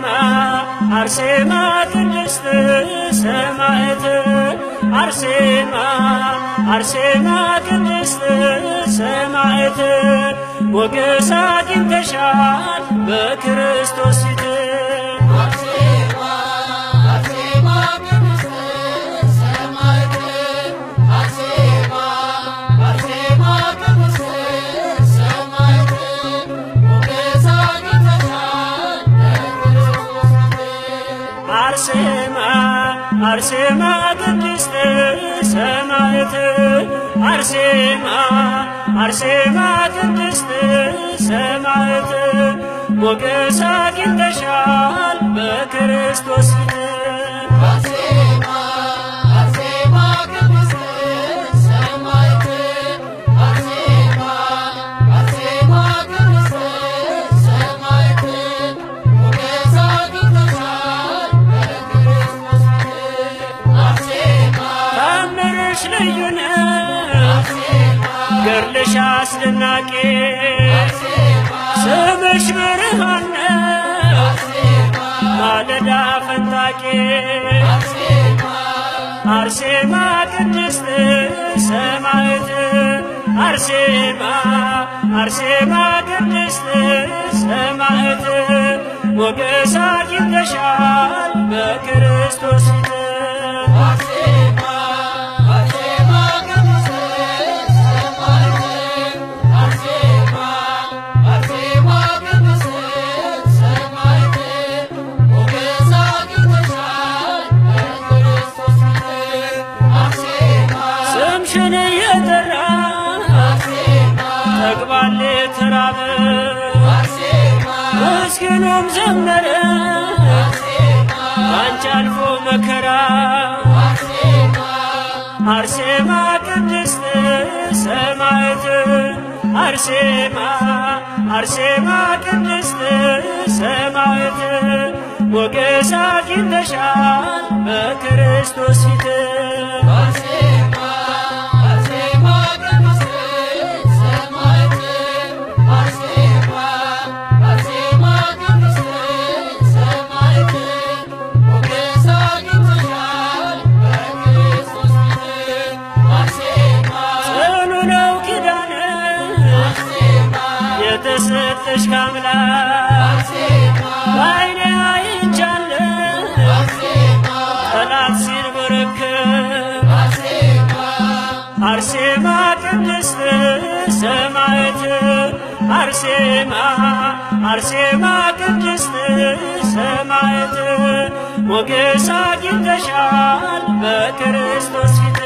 አርሴማ አርሴማ ቅድስት ሰማዕት አርሴማ አርሴማ ቅድስት ሰማዕት ሞገስ አግኝተሻል በክርስቶስ ፊት አርሴማ ቅድስት ሰማዕት አርሴማ አርሴማ ቅድስት ሰማዕት ሞገስ አግኝተሻል በክርስቶስ ፊት ገድልሽ አስደናቂ ስምሽ ብርሃን ነው ማለዳ ፈንጣቂ አርሴማ ቅድስት ሰማዕት አርሴማ አርሴማ ቅድስት ሰማዕት ሞገስ አግኝተሻል በክርስቶስ ፊት ተግባል ተራበ ምስኪኑም ዘመረ ባንቺ አልፎ መከራ አርሴማ ቅድስት ሰማዕት አርሴማ አርሴማ ቅድስት ሰማዕት ሞገስ አግኝተሻል በክርስቶስ ፊት የተሰጠሽ ከአምላክ በዓይኔ አይቻለሁ ጠላት ሲንበረከክ አርሴማ ቅድስት ሰማዕት አርሴማ አርሴማ ቅድስት ሰማዕት ሞገስ አግኝተሻል በክርስቶስ ፊት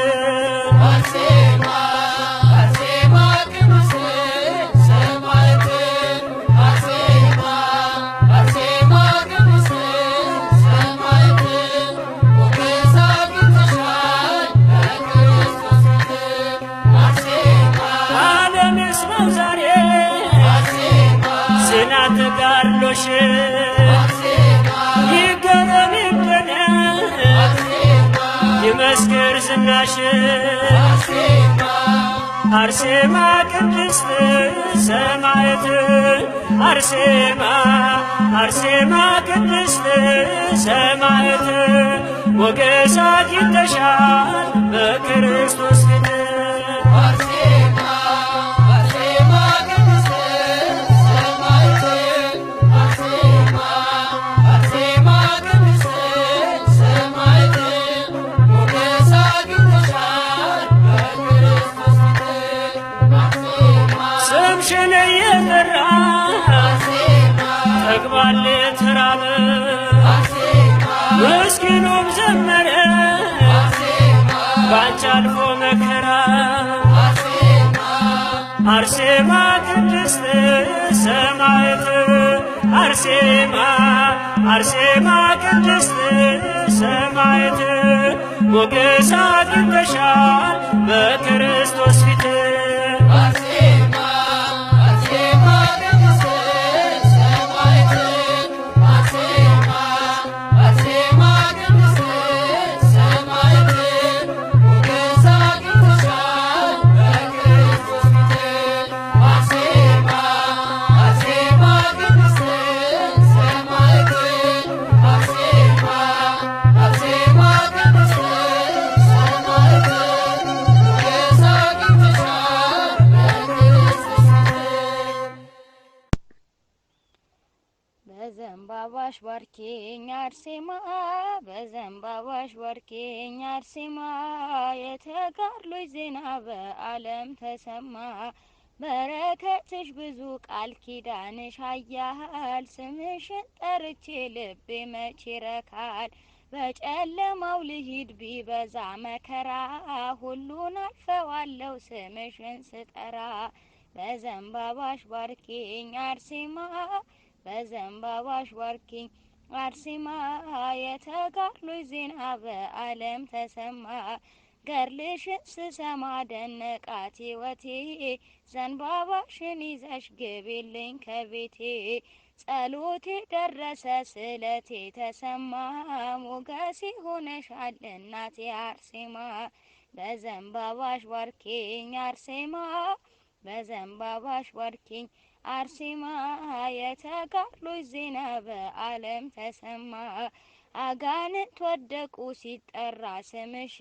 ተጋድሎሽ ይገረም ይደነቅ ይመስክር ዝናሽ አርሴማ ቅድስት ሰማዕት አርሴማ አርሴማ ቅድስት ሰማዕት ሞገስ አግኝተሻል በክርስቶስ ፊት ስምሽን እየጠራ ተግባል ተራበ ምስኪኑም ዘመረ ባንቺ አልፎ መከራ አርሴማ ቅድስት ሰማዕት አርሴማ አርሴማ ቅድስት ሰማዕት ሞገስ አግኝተሻል በክርስቶስ ፊት ባርኪኝ አርሴማ በዘንባባሽ ባርኪኝ አርሴማ የተጋድሎሽ ዜና በዓለም ተሰማ። በረከትሽ ብዙ ቃል ኪዳንሽ ኃያል ስምሽን ጠርቼ ልቤ መች ይረካል። በጨለማው ልሂድ ቢበዛ መከራ ሁሉን አልፈዋለሁ ስምሽን ስጠራ። በዘንባባሽ ባርኪኝ አርሴማ በዘንባባሽ ባርኪኝ አርሴማ የተጋድሎሽ ዜና በዓለም ተሰማ። ገድልሽን ስሰማ ደነቃት ሕይወቴ ዘንባባሽን ይዘሽ ግቢልኝ ከቤቴ። ጸሎቴ ደረሰ ስለቴ ተሰማ ሞገሴ ሆነሻል እናቴ አርሴማ። በዘንባባሽ ባርኪኝ አርሴማ በዘንባባሽ ባርኪኝ አርሴማ የተጋድሎሽ ዜና በዓለም ተሰማ። አጋንንት ወደቁ ሲጠራ ስምሽ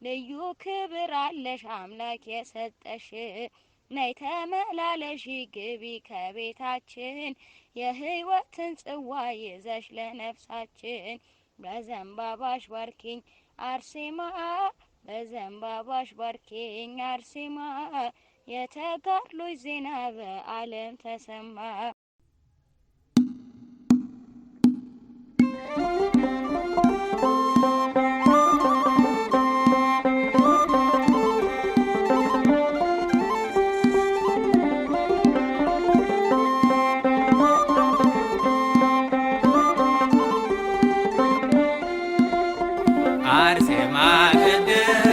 ልዩ ክብር አለሽ አምላክ የሰጠሽ። ነይ ተመላለሺ ግቢ ከቤታችን የሕይወትን ጽዋ ይዘሽ ለነፍሳችን። በዘንባባሽ ባርኪኝ አርሴማ በዘንባባሽ ባርኪኝ አርሴማ የተጋድሎሽ ዜና በዓለም ተሰማ። አርሴማ ቅድስት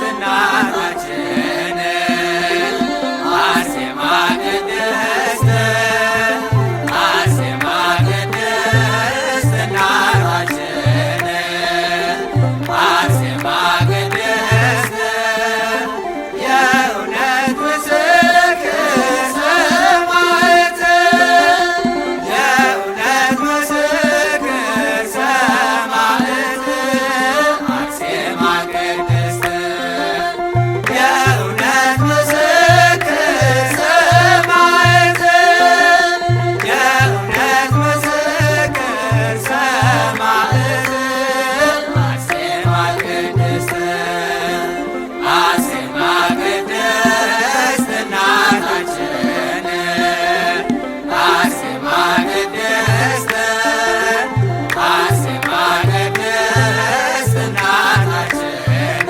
እናታችን አርሴማ ቅድስት አርሴማ ቅድስት እናታችን አርሴማ ቅድስት የእውነት ምስክር ሰማዕት የእውነት ምስክር ሰማዕት አርሴማ ቅድስት የእውነት ምስክር ሰማዕት የእውነት ምስክር ሰማዕት አርሴማ ቅድስት አርሴማ ቅድስት እናታችን አርሴማ ቅድስት አርሴማ ቅድስት እናታችን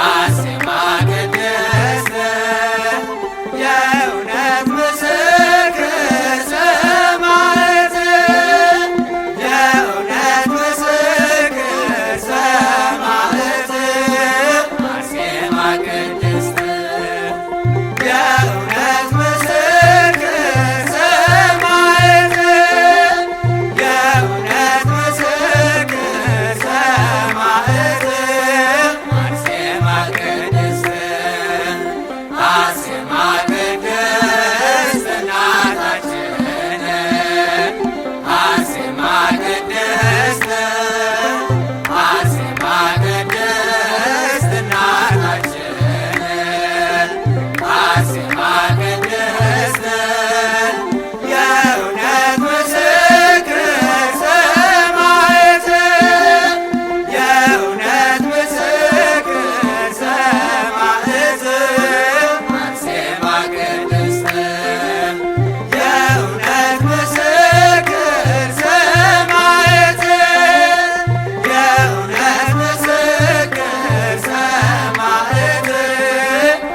አርሴማ ቅድስት የእውነት ምስክር ሰማዕት የእውነት ምስክር ሰማዕት አርሴማ ቅድስት የእውነት ምስክር ሰማዕት የእውነት ምስክር ሰማዕት አርሴማ ቅድስት አርሴማ ቅድስት እናታችን አርሴማ ቅድስት አርሴማ ቅድስት እናታችን አርሴማ ቅድስት የእውነት ምስክር ሰማዕት የእውነት ምስክር ሰማዕት አርሴማ ቅድስት የእውነት ምስክር ሰማዕት የእውነት ምስክር ሰማዕት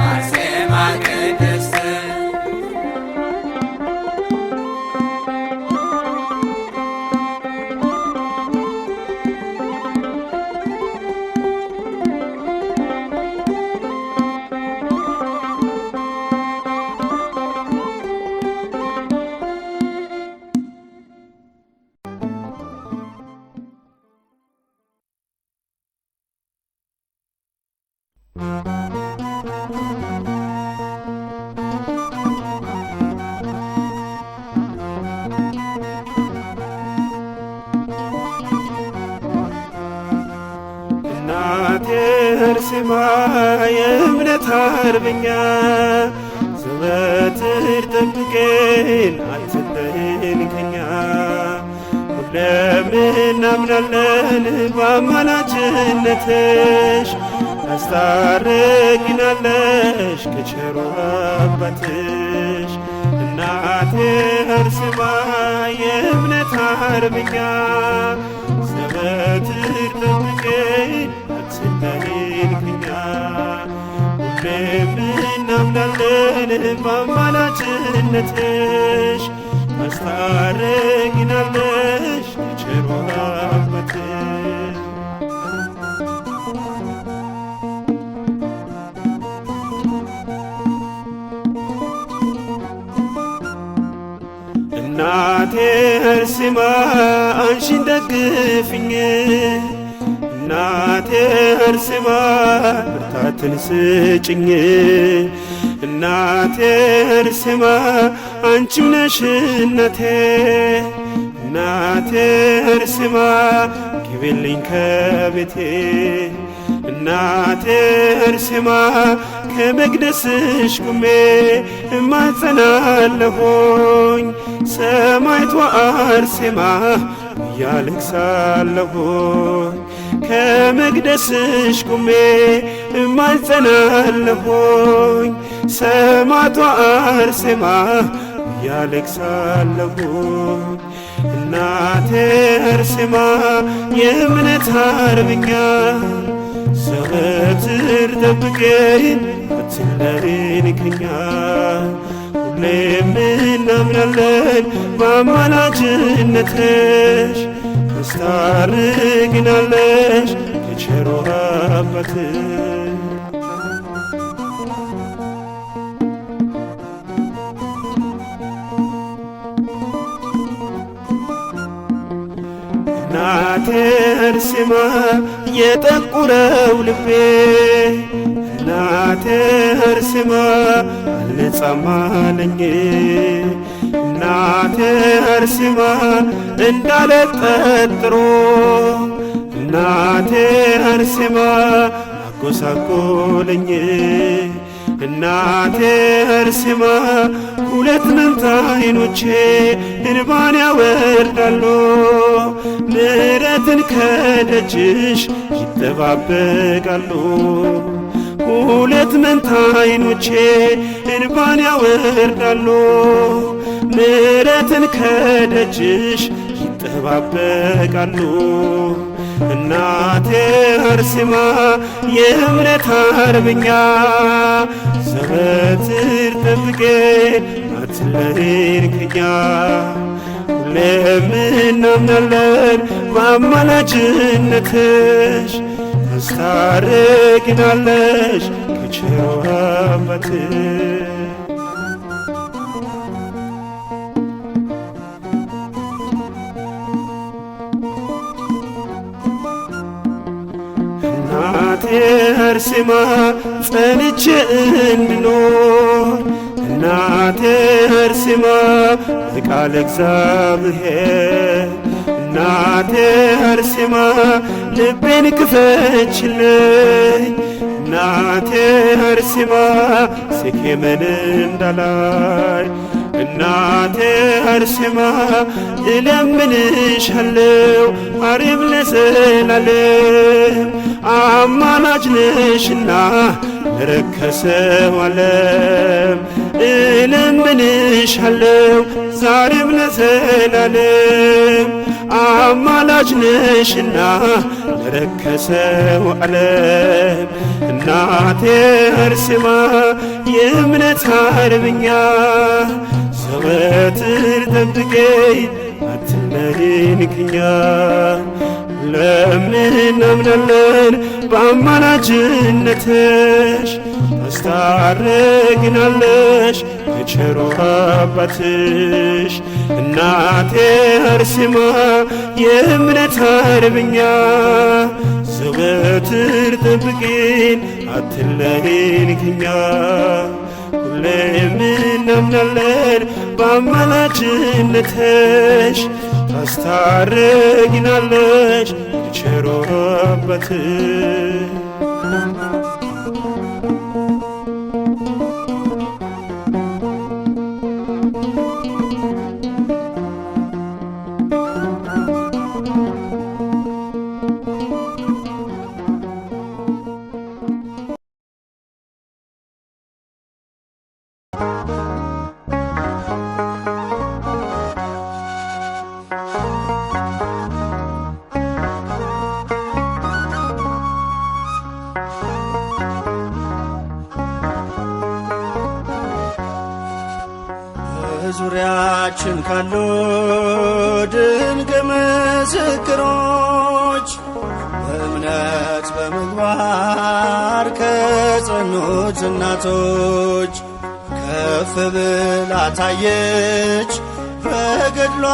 አርሴማ ቅድስት እናቴ አርሴማ የእምነት አርበኛ ዘወትር ጠብቄን አትለይን ከኛ እናምናለን በአማላጅነትሽ ታስታርቂናለሽ ከቸሩ አባትሽ። እናቴ አርሴማ የእምነት አርበኛ ዘወትር ጠብቂን አትለይን ከኛ። ሁሌም እናምናለን በአማላጅነትሽ ታስታርቂናለሽ ከቸሩ አባትሽ። እናቴ አርሴማ አንቺን ደግፍኝ፣ እናቴ አርሴማ ብርታትን ስጭኝ። እናቴ አርሴማ አንቺም ነሽ እናቴ፣ እናቴ አርሴማ ግቢልኝ ከቤቴ። እናቴ አርሴማ ከመቅደስሽ ቁሜ እማጸናለሁኝ፣ ሰማዕቷ አርሴማ እያለቅሳለሁኝ። ከመቅደስሽ ቁሜ እማጸናለሁኝ፣ ሰማዕቷ አርሴማ እያለቅሳለሁኝ። እናቴ አርሴማ የእምነት አርበኛ ዘወትር ጠብቂን አትለይን ከኛ። ሁሌም እናምናለን በአማላጅነትሽ ታስታርቂናለሽ ከቸሩ አባትሽ። እናቴ አርሴማ የጠቁረው ልቤ፣ እናቴ አርሴማ አልነጻም አለኝ። እናቴ አርሴማ እንዳልጠረጥሮ፣ እናቴ አርሴማ አጎሳቆለኝ። እናቴ አርሴማ ሁለት መንታ ዓይኖቼ እንባን ያወርዳሉ፣ ምሕረትን ከደጅሽ ይጠባበቃሉ። ሁለት መንታ ዓይኖቼ እንባን ያወርዳሉ፣ ምሕረትን ከደጅሽ ይጠባበቃሉ። እናቴ አርሴማ የእምነት አርበኛ ዘወትር ጠብቂን አትለይን ከኛ። ሁሌም እናምናለን በአማላጅነትሽ ታስታርቂናለሽ ከቸሩ አባትሽ። እናቴ አርሴማ ጸንቼ እንድኖር፣ እናቴ አርሴማ በቃለ እግዚአብሔር። እናቴ አርሴማ ልቤን ክፈችልኝ፣ እናቴ አርሴማ ሴኬምን እንዳላይ። እናቴ አርሴማ እለምንሻለው አሬም ለዘላለም፣ አማላጅ ነሽና ለረከሰው ዓለም። እለምንሻለው ዛሬም ለዘላለም፣ አማላጅ ነሽና ለረከሰው ዓለም። እናቴ አርሴማ የእምነት አርበኛ ዘወትር ጠብቂን አትለይን ከኛ። ለምናምናለን በአማላጅነትሽ ታስታርቂናለሽ ከቸሩ አባትሽ። እናቴ አርሴማ የእምነት አርበኛ ዘወትር ጠብቂን አትለይን ከኛ። ሁሌም እናምናለን በአማላጅነትሽ ታስታርቂናለሽ ከቸሩ አባትሽ። በዙሪያችን ካሉ ድንቅ ምስክሮች በእምነት በምግባር ከጸኑት እናቶች ከፍ ብላ ታየች በገድሏ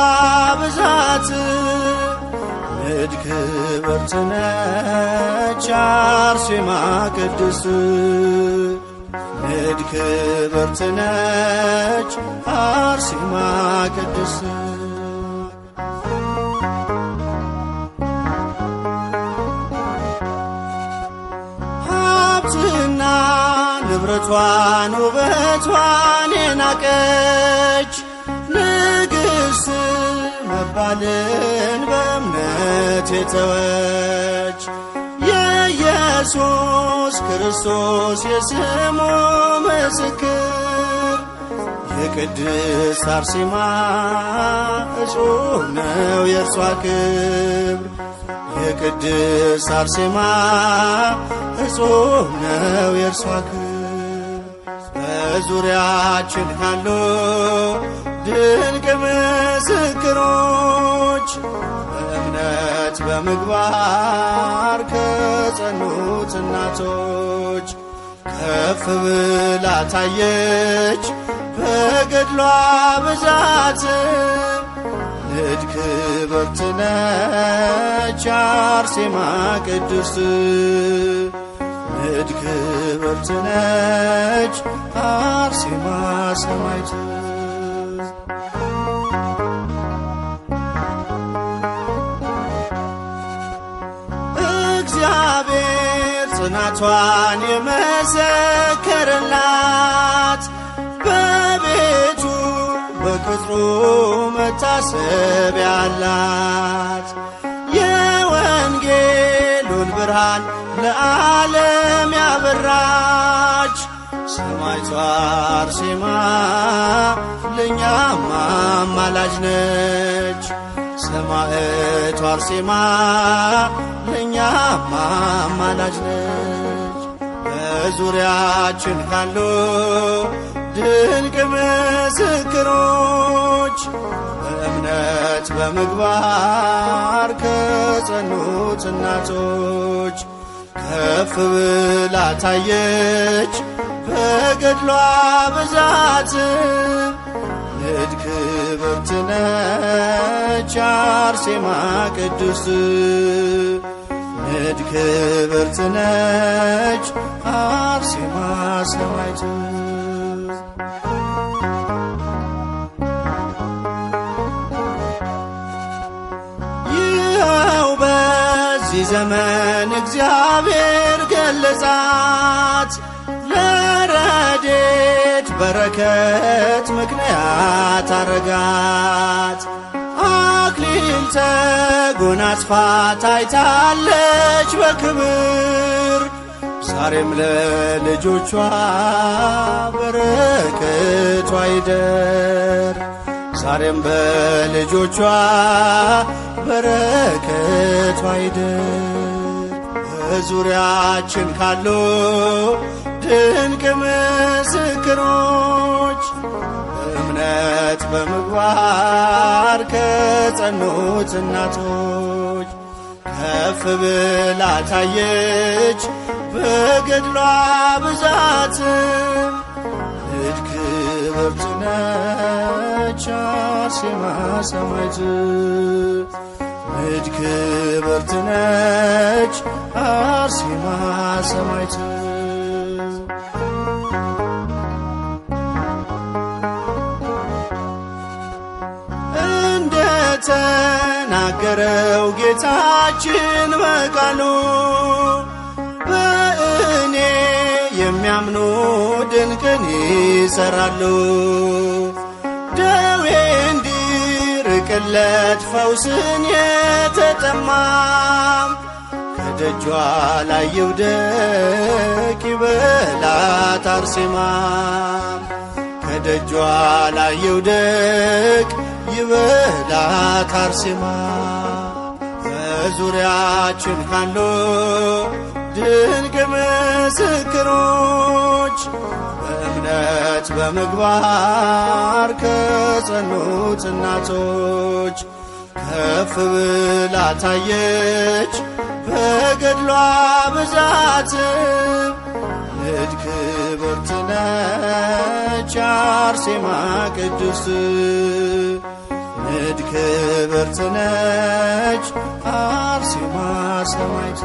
ብዛት። ንድ ክብርት ነች አርሴማ ቅድስት፣ ንድ ክብርት ነች አርሴማ ቅድስት። ሀብትና ንብረቷን ውበቷን የናቀች ንግሥት መባልን በእምነት የተወች የኢየሱስ ክርስቶስ የስሙ ምስክር የቅድስት አርሴማ እጹብ ነው የእርሷ ክብር። የቅድስት አርሴማ እጹብ ነው የእርሷ ክብር። በዙሪያችን ካሉ ድንቅ ምስክሮች በእምነት በምግባር ከጸኑት እናቶች ከፍ ብላ ታየች በገድሏ ብዛት። ንድ ክብርት ነች አርሴማ ቅድስት፣ ንድ ክብርት ነች አርሴማ ሰማዕት። እግዚአብሔር ጽናቷን የመሰከረላት በቤቱ በቅጥሩ መታሰቢያ አላት። የወንጌሉን ብርሃን ለዓለም ያበራች ሰማዕቷ አርሴማ ለእኛም አማላጅ ነች። ሰማዕቷ አርሴማ ለእኛም አማላጅ ነች። በዙሪያችን ካሉ ድንቅ ምስክሮች በእምነት በምግባር ከጸኑት እናቶች ከፍ ብላ ታየች በገድሏ ብዛት። ንድ ክብርት ነች አርሴማ ቅድስት፣ ንድ ክብርት ነች አርሴማ ሰማዕት። ይኸው በዚህ ዘመን እግዚአብሔር ገለጻት ለረድኤት በረከት ምክንያት አረጋት። አክሊል ተጎናጽፋ ታይታለች በክብር ዛሬም ለልጆቿ በረከቷ ይደር። ዛሬም በልጆቿ በረከቷ ይደር። በዙሪያችን ካሉ ድንቅ ምስክሮች በእምነት በምግባር ከጸኑት እናቶች ከፍ ብላ ታየች በገድሏ ብዛት። ንድ ክብርት ነች አርሴማ ሰማዕት፣ ንድ ክብርት ነች አርሴማ ሰማዕት። እንደተናገረው ጌታችን በቃሉ በእኔ የሚያምኑ ድንቅን ይሰራሉ። ደዌ እንዲርቅለት ፈውስን የተጠማም ከደጇ ላይ ይውደቅ ይበላት አርሴማ። ከደጇ ላይ ይውደቅ ይበላት አርሴማ። በዙሪያችን ካሉ ድንቅ ምስክሮች በእምነት በምግባር ከጸኑት እናቶች ከፍ ብላ ታየች በገድሏ ብዛት ንድ ክብርት ነች አርሴማ ቅድስት ንድ ክብርት ነች አርሴማ ሰማዕት